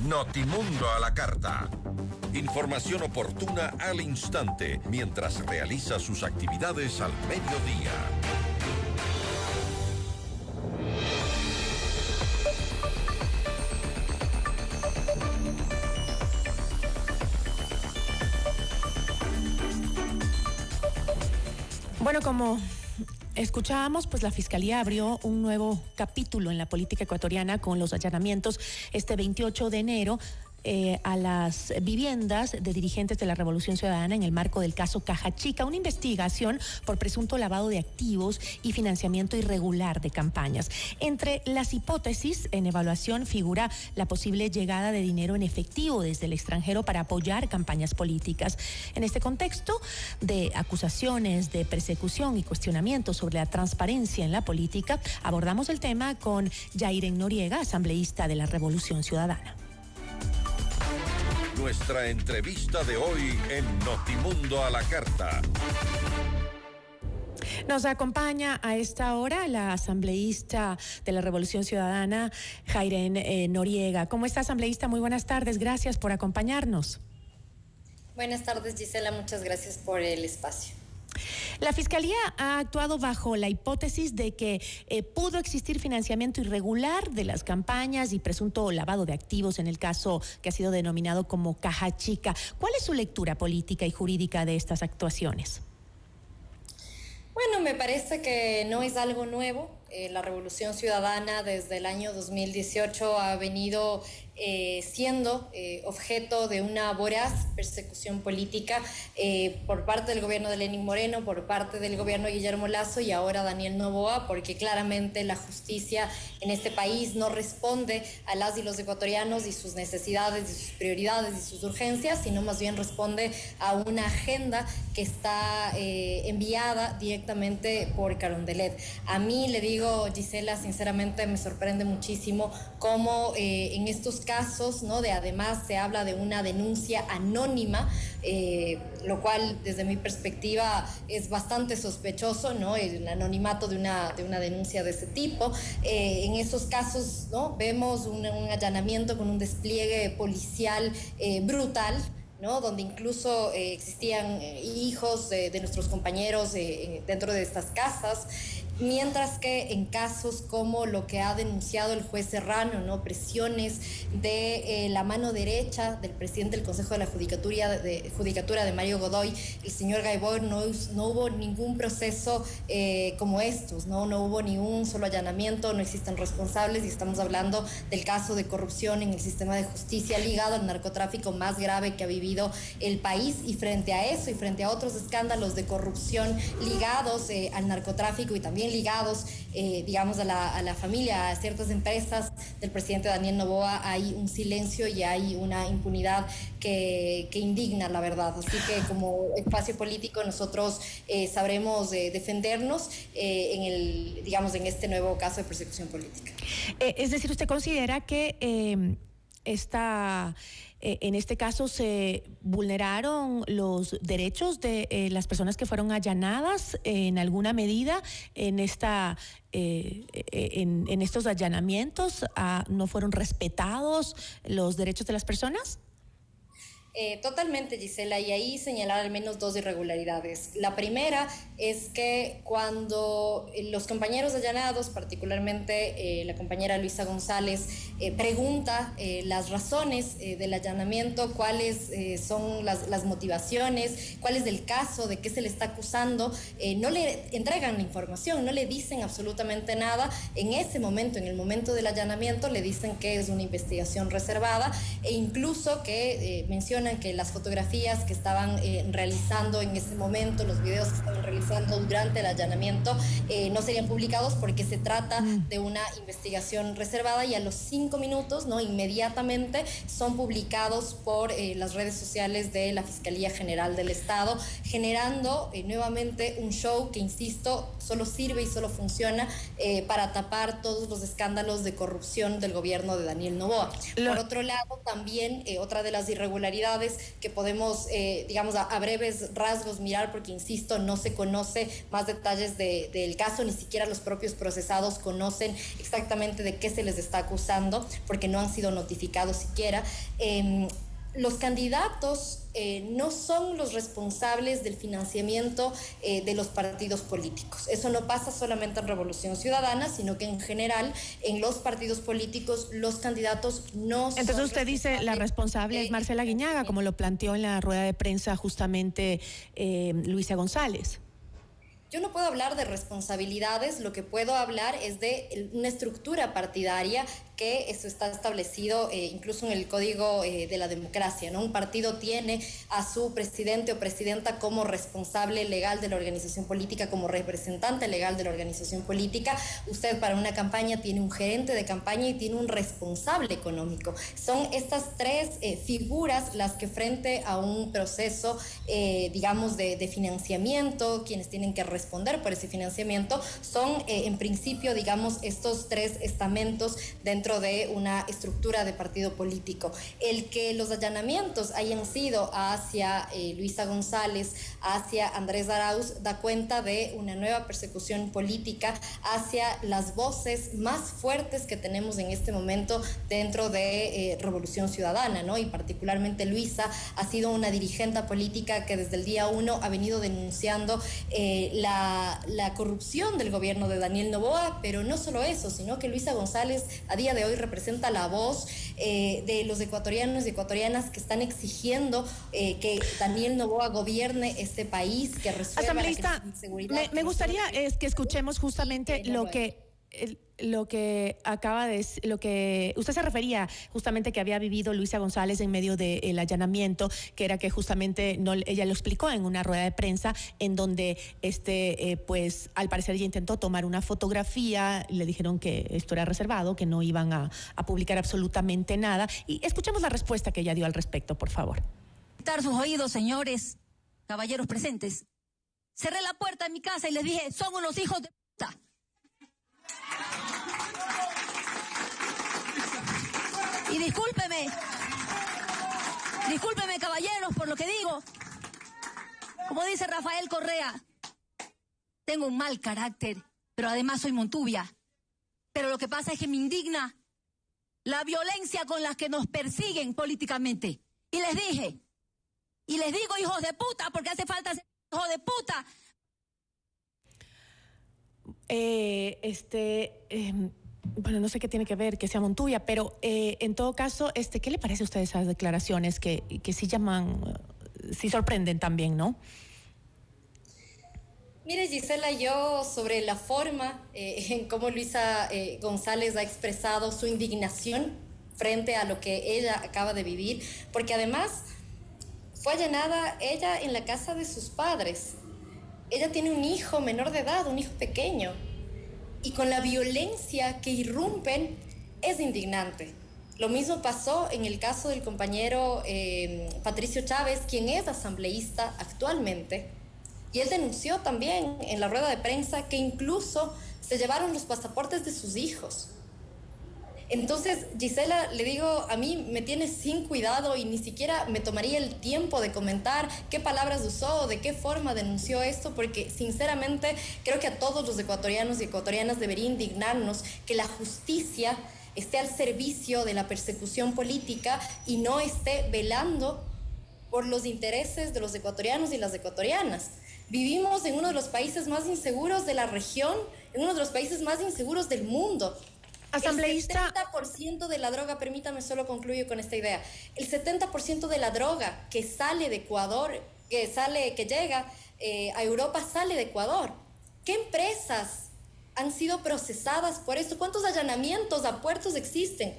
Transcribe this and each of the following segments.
Notimundo a la carta. Información oportuna al instante mientras realiza sus actividades al mediodía. Bueno, como escuchábamos, pues la Fiscalía abrió un nuevo capítulo en la política ecuatoriana con los allanamientos este 28 de enero a las viviendas de dirigentes de la Revolución Ciudadana en el marco del caso Caja Chica, una investigación por presunto lavado de activos y financiamiento irregular de campañas. Entre las hipótesis en evaluación figura la posible llegada de dinero en efectivo desde el extranjero para apoyar campañas políticas. En este contexto de acusaciones, de persecución y cuestionamientos sobre la transparencia en la política, abordamos el tema con Jairen Noriega, asambleísta de la Revolución Ciudadana. Nuestra entrevista de hoy en Notimundo a la carta. Nos acompaña a esta hora la asambleísta de la Revolución Ciudadana, Jairen Noriega. ¿Cómo está, asambleísta? Muy buenas tardes. Gracias por acompañarnos. Buenas tardes, Gisela. Muchas gracias por el espacio. La Fiscalía ha actuado bajo la hipótesis de que pudo existir financiamiento irregular de las campañas y presunto lavado de activos en el caso que ha sido denominado como Caja Chica. ¿Cuál es su lectura política y jurídica de estas actuaciones? Bueno, me parece que no es algo nuevo. La Revolución Ciudadana desde el año 2018 ha venido siendo objeto de una voraz persecución política por parte del gobierno de Lenín Moreno, por parte del gobierno de Guillermo Lasso y ahora Daniel Noboa, porque claramente la justicia en este país no responde a las y los ecuatorianos y sus necesidades y sus prioridades y sus urgencias, sino más bien responde a una agenda que está enviada directamente por Carondelet. A mí, le digo, Gisela, sinceramente me sorprende muchísimo cómo en estos casos, ¿no? Además se habla de una denuncia anónima, lo cual desde mi perspectiva es bastante sospechoso, ¿no? El anonimato de una denuncia de ese tipo. En esos casos, ¿no? Vemos un allanamiento con un despliegue policial brutal, ¿no? Donde incluso existían hijos de nuestros compañeros dentro de estas casas, mientras que en casos como lo que ha denunciado el juez Serrano, ¿no? Presiones de la mano derecha del presidente del Consejo de la Judicatura de Mario Godoy, el señor Gaibor, no hubo ningún proceso como estos, ¿no? No hubo ni un solo allanamiento, no existen responsables y estamos hablando del caso de corrupción en el sistema de justicia ligado al narcotráfico más grave que ha vivido el país, y frente a eso y frente a otros escándalos de corrupción ligados al narcotráfico y también ligados, digamos, a la familia, a ciertas empresas del presidente Daniel Noboa, hay un silencio y hay una impunidad que indigna, la verdad. Así que como espacio político nosotros sabremos defendernos en este nuevo caso de persecución política. Es decir, ¿usted considera que en este caso se vulneraron los derechos de las personas que fueron allanadas en alguna medida en estos allanamientos? ¿No fueron respetados los derechos de las personas? Totalmente, Gisela, y ahí señalar al menos dos irregularidades. La primera es que cuando los compañeros allanados, particularmente la compañera Luisa González, pregunta las razones del allanamiento, cuáles son las motivaciones, cuál es el caso, de qué se le está acusando, no le entregan la información, no le dicen absolutamente nada. En ese momento, en el momento del allanamiento, le dicen que es una investigación reservada e incluso que mencionan que las fotografías que estaban realizando en ese momento, los videos que estaban realizando durante el allanamiento, no serían publicados porque se trata de una investigación reservada, y a los 5 minutos, ¿no? Inmediatamente son publicados por las redes sociales de la Fiscalía General del Estado, generando nuevamente un show que, insisto, solo sirve y solo funciona para tapar todos los escándalos de corrupción del gobierno de Daniel Noboa. Por otro lado, también otra de las irregularidades responsabilidades que podemos, digamos, a breves rasgos mirar, porque, insisto, no se conoce más detalles del caso, ni siquiera los propios procesados conocen exactamente de qué se les está acusando, porque no han sido notificados siquiera. Los candidatos no son los responsables del financiamiento de los partidos políticos. Eso no pasa solamente en Revolución Ciudadana, sino que en general en los partidos políticos los candidatos no son. Entonces usted dice la responsable es Marcela Guiñaga, como lo planteó en la rueda de prensa justamente Luisa González. Yo no puedo hablar de responsabilidades, lo que puedo hablar es de una estructura partidaria que eso está establecido incluso en el Código de la Democracia, ¿no? Un partido tiene a su presidente o presidenta como responsable legal de la organización política, como representante legal de la organización política. Usted para una campaña tiene un gerente de campaña y tiene un responsable económico. Son estas tres figuras las que frente a un proceso, digamos, de financiamiento, quienes tienen que responder por ese financiamiento, son en principio, digamos, estos tres estamentos dentro de una estructura de partido político. El que los allanamientos hayan sido hacia Luisa González, hacia Andrés Arauz, da cuenta de una nueva persecución política hacia las voces más fuertes que tenemos en este momento dentro de Revolución Ciudadana, ¿no? Y particularmente Luisa ha sido una dirigente política que desde el día 1 ha venido denunciando la corrupción del gobierno de Daniel Noboa, pero no solo eso, sino que Luisa González a día de hoy representa la voz de los ecuatorianos y ecuatorianas que están exigiendo que Daniel Noboa gobierne este país, que resuelva la crisis de inseguridad. Me gustaría es que escuchemos justamente lo que acaba de, lo que usted se refería justamente que había vivido Luisa González en medio del allanamiento, que era que justamente ella lo explicó en una rueda de prensa en donde pues al parecer ella intentó tomar una fotografía, le dijeron que esto era reservado, que no iban a publicar absolutamente nada, y escuchemos la respuesta que ella dio al respecto, por favor. Sus oídos, señores, caballeros presentes. Cerré la puerta de mi casa y les dije, son unos hijos de puta. Y discúlpeme caballeros por lo que digo. Como dice Rafael Correa, tengo un mal carácter, pero además soy montubia. Pero lo que pasa es que me indigna la violencia con la que nos persiguen políticamente. Y les dije, y les digo hijos de puta, porque hace falta ser hijos de puta. Bueno, no sé qué tiene que ver que sea Montubia, pero en todo caso, ¿qué le parece a usted esas declaraciones que sí llaman, sí sorprenden también, ¿no? Mire, Gisela, yo sobre la forma en cómo Luisa González ha expresado su indignación frente a lo que ella acaba de vivir, porque además fue allanada ella en la casa de sus padres. Ella tiene un hijo menor de edad, un hijo pequeño, y con la violencia que irrumpen es indignante. Lo mismo pasó en el caso del compañero Patricio Chávez, quien es asambleísta actualmente, y él denunció también en la rueda de prensa que incluso se llevaron los pasaportes de sus hijos. Entonces, Gisela, le digo, a mí me tiene sin cuidado y ni siquiera me tomaría el tiempo de comentar qué palabras usó o de qué forma denunció esto, porque sinceramente creo que a todos los ecuatorianos y ecuatorianas debería indignarnos que la justicia esté al servicio de la persecución política y no esté velando por los intereses de los ecuatorianos y las ecuatorianas. Vivimos en uno de los países más inseguros de la región, en uno de los países más inseguros del mundo. Asambleísta. El 70% de la droga, permítame solo concluyo con esta idea, el 70% de la droga que sale de Ecuador, que llega a Europa, sale de Ecuador. ¿Qué empresas han sido procesadas por esto? ¿Cuántos allanamientos a puertos existen?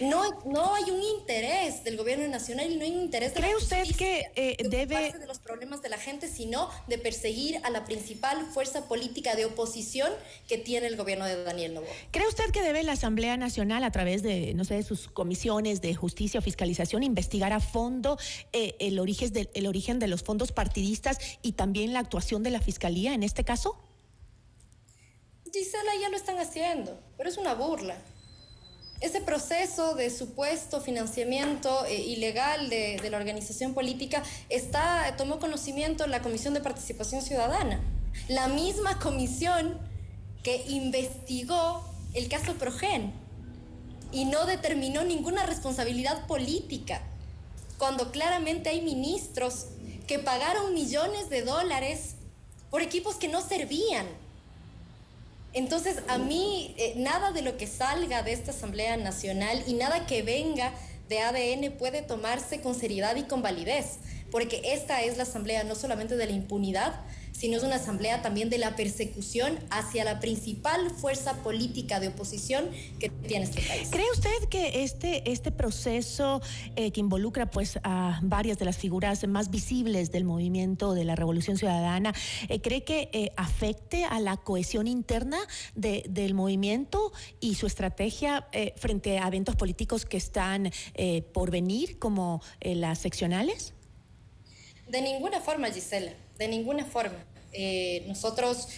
No hay un interés del gobierno nacional y no hay un interés de ¿Cree usted que debe de los problemas de la gente, sino de perseguir a la principal fuerza política de oposición que tiene el gobierno de Daniel Noboa? ¿Cree usted que debe la Asamblea Nacional, a través de, no sé, de sus comisiones de justicia o fiscalización, investigar a fondo el origen de los fondos partidistas y también la actuación de la Fiscalía en este caso? Gisela, ya lo están haciendo, pero es una burla. ese proceso de supuesto financiamiento ilegal de la organización política tomó conocimiento la Comisión de Participación Ciudadana, la misma comisión que investigó el caso Progen y no determinó ninguna responsabilidad política, cuando claramente hay ministros que pagaron millones de dólares por equipos que no servían. Entonces, a mí, nada de lo que salga de esta Asamblea Nacional y nada que venga de ADN puede tomarse con seriedad y con validez, porque esta es la Asamblea no solamente de la impunidad, sino es una asamblea también de la persecución hacia la principal fuerza política de oposición que tiene este país. ¿Cree usted que este proceso que involucra pues a varias de las figuras más visibles del movimiento de la Revolución Ciudadana, cree que afecte a la cohesión interna del movimiento y su estrategia frente a eventos políticos que están por venir, como las seccionales? De ninguna forma, Gisela, de ninguna forma. Nosotros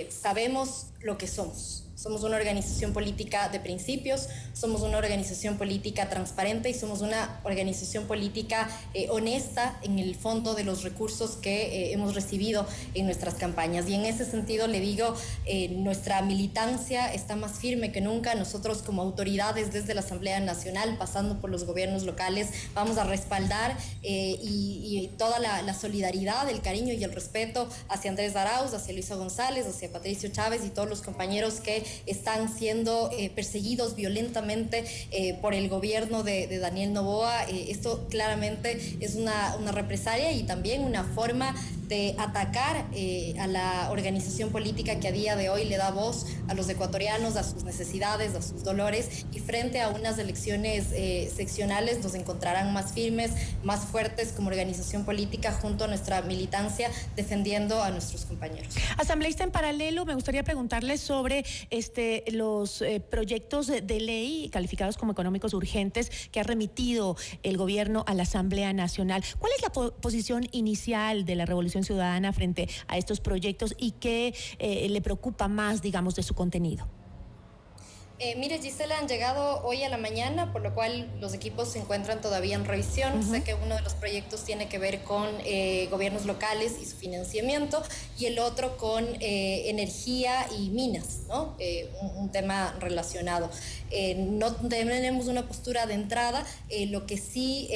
sabemos lo que somos. Somos una organización política de principios, somos una organización política transparente y somos una organización política honesta en el fondo de los recursos que hemos recibido en nuestras campañas. Y en ese sentido le digo, nuestra militancia está más firme que nunca. Nosotros como autoridades desde la Asamblea Nacional, pasando por los gobiernos locales, vamos a respaldar y toda la solidaridad, el cariño y el respeto hacia Andrés Arauz, hacia Luisa González, hacia Patricio Chávez y todos los compañeros que están siendo perseguidos violentamente por el gobierno de Daniel Noboa. Esto claramente es una represalia y también una forma de atacar a la organización política que a día de hoy le da voz a los ecuatorianos, a sus necesidades, a sus dolores, y frente a unas elecciones seccionales nos encontrarán más firmes, más fuertes como organización política junto a nuestra militancia defendiendo a nuestros compañeros. Asambleísta, en paralelo, me gustaría preguntarle sobre los proyectos de ley calificados como económicos urgentes que ha remitido el gobierno a la Asamblea Nacional. ¿Cuál es la posición inicial de la Revolución Ciudadana frente a estos proyectos y qué le preocupa más, digamos, de su contenido? Mire, Gisela, han llegado hoy a la mañana, por lo cual los equipos se encuentran todavía en revisión. Sé que uno de los proyectos tiene que ver con gobiernos locales y su financiamiento, y el otro con energía y minas, ¿no? Un tema relacionado. No tenemos una postura de entrada. Lo que sí,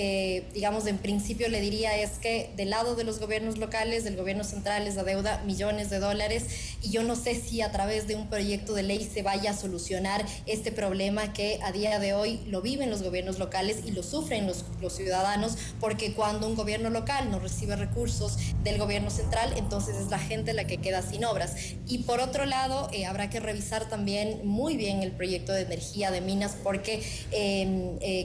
digamos, en principio le diría es que del lado de los gobiernos locales, del gobierno central, es la deuda millones de dólares, y yo no sé si a través de un proyecto de ley se vaya a solucionar este problema que a día de hoy lo viven los gobiernos locales y lo sufren los ciudadanos, porque cuando un gobierno local no recibe recursos del gobierno central, entonces es la gente la que queda sin obras. Y por otro lado, habrá que revisar también muy bien el proyecto de energía de minas, porque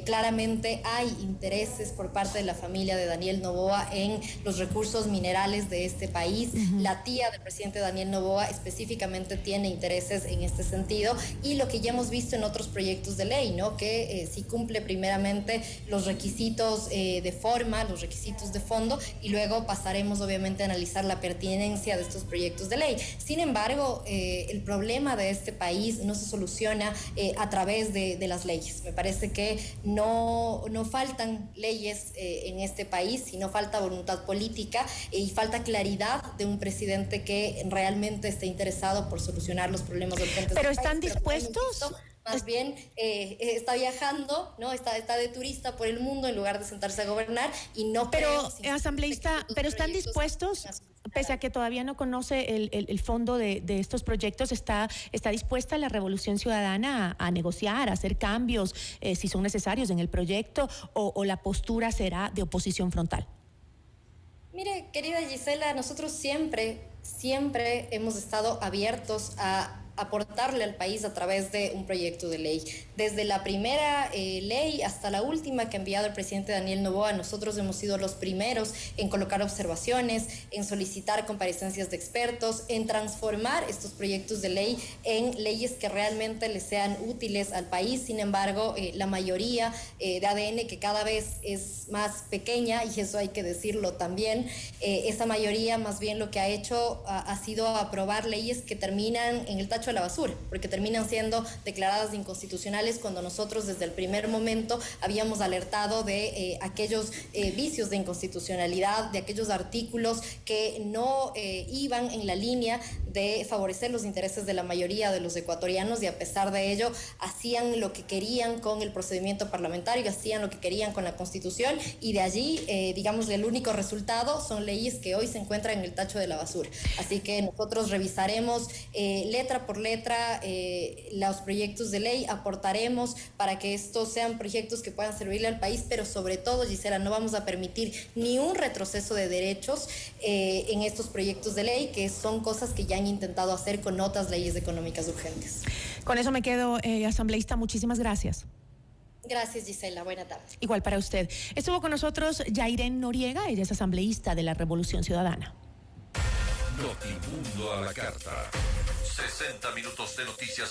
claramente hay intereses por parte de la familia de Daniel Noboa en los recursos minerales de este país. La tía del presidente Daniel Noboa específicamente tiene intereses en este sentido, y lo que ya hemos visto en otros proyectos de ley, ¿no? Que sí cumple primeramente los requisitos de forma, los requisitos de fondo, y luego pasaremos obviamente a analizar la pertinencia de estos proyectos de ley. Sin embargo, el problema de este país no se soluciona a través de las leyes. Me parece que no faltan leyes en este país, sino falta voluntad política y falta claridad de un presidente que realmente esté interesado por solucionar los problemas urgentes. ¿Pero están dispuestos? Más bien está viajando, ¿no? Está de turista por el mundo en lugar de sentarse a gobernar, y no. Pero, asambleísta, ¿pero están dispuestos? Pese a que todavía no conoce el fondo de estos proyectos, ¿está dispuesta la Revolución Ciudadana a negociar, a hacer cambios si son necesarios en el proyecto, o la postura será de oposición frontal? Mire, querida Gisela, nosotros siempre hemos estado abiertos a aportarle al país a través de un proyecto de ley. Desde la primera ley hasta la última que ha enviado el presidente Daniel Noboa, nosotros hemos sido los primeros en colocar observaciones, en solicitar comparecencias de expertos, en transformar estos proyectos de ley en leyes que realmente les sean útiles al país. Sin embargo, la mayoría de ADN, que cada vez es más pequeña, y eso hay que decirlo también, esa mayoría más bien lo que ha hecho ha sido aprobar leyes que terminan en el tacho tacho de la basura, porque terminan siendo declaradas inconstitucionales cuando nosotros desde el primer momento habíamos alertado de aquellos vicios de inconstitucionalidad, de aquellos artículos que no iban en la línea de favorecer los intereses de la mayoría de los ecuatorianos, y a pesar de ello hacían lo que querían con el procedimiento parlamentario, hacían lo que querían con la Constitución, y de allí, digamos, el único resultado son leyes que hoy se encuentran en el tacho de la basura. Así que nosotros revisaremos letra por letra los proyectos de ley, aportaremos para que estos sean proyectos que puedan servirle al país, pero sobre todo, Gisela, no vamos a permitir ni un retroceso de derechos en estos proyectos de ley, que son cosas que ya han intentado hacer con otras leyes económicas urgentes. Con eso me quedo, asambleísta. Muchísimas gracias. Gracias, Gisela. Buena tarde. Igual para usted. Estuvo con nosotros Yairen Noriega, ella es asambleísta de la Revolución Ciudadana. Notimundo a la carta. 60 minutos de noticias